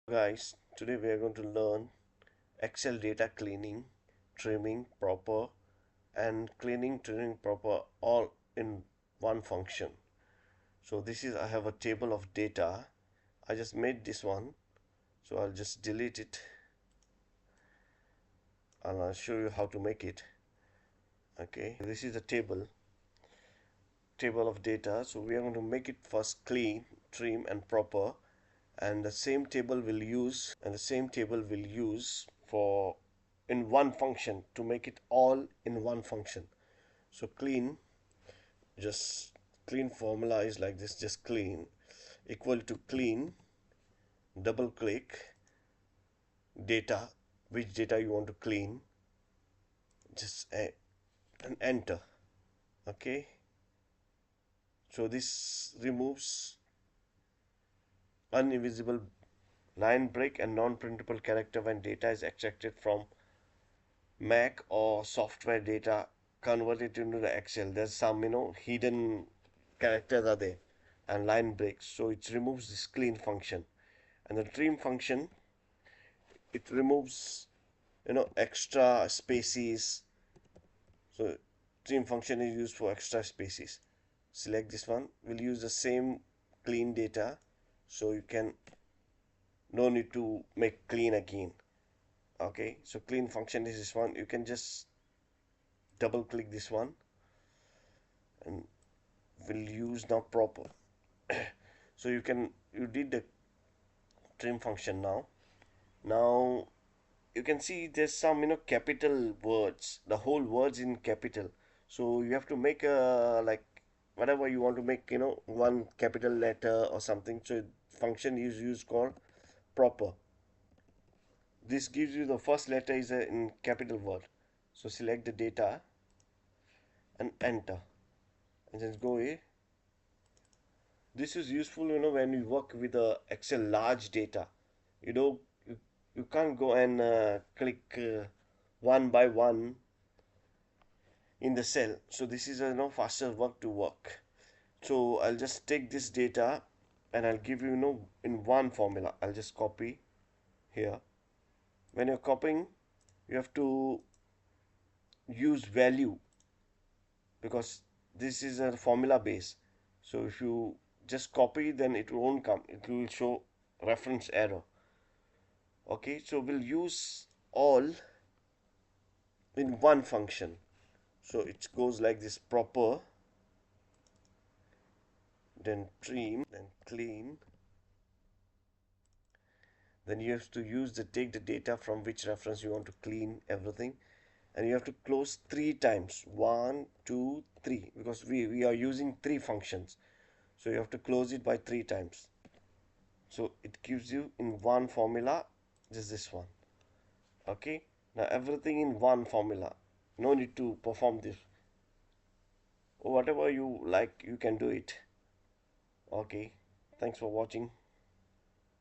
Guys, today we are going to learn Excel data cleaning, trimming proper, and cleaning, trimming proper all in one function. So this is I have a table of data. I just made this one, so I'll just delete it and I'll show you how to make it. Okay, this is a table of data. So we are going to make it first clean, trim, and proper, and the same table will use for in one function to make it all in one function. So just clean formula is like this, just clean equal to clean, double click data, which data you want to clean, just and enter. Okay, so this removes uninvisible line break and non-printable character when data is extracted from Mac or software data converted into the Excel. There's some hidden characters are there and line breaks. So it removes this clean function. And the trim function, it removes extra spaces. So trim function is used for extra spaces. Select this one. We'll use the same clean data, so you can no need to make clean again. Okay, so clean function is this one. You can just double click this one and we'll use now proper. So you did the trim function. Now you can see there's some capital words, the whole words in capital. So you have to make a like whatever you want to make, one capital letter or something. So function is used called proper. This gives you the first letter is a in capital word. So select the data and enter and just go here. This is useful, when you work with Excel large data. You know, you can't go and click one by one in the cell. So this is a faster work to work. So I'll just take this data and I'll give you, in one formula. I'll just copy here. When you're copying, you have to use value because this is a formula base. So if you just copy, then it won't come. It will show reference error. Okay, so we'll use all in one function. So it goes like this: proper, then trim, then clean. Then you have to use the take the data from which reference you want to clean everything, and you have to close three times: one, two, three, because we are using three functions. So you have to close it by three times. So it gives you in one formula, just this one. Okay, now everything in one formula, no need to perform this. Whatever you like, you can do it. Okay, thanks for watching.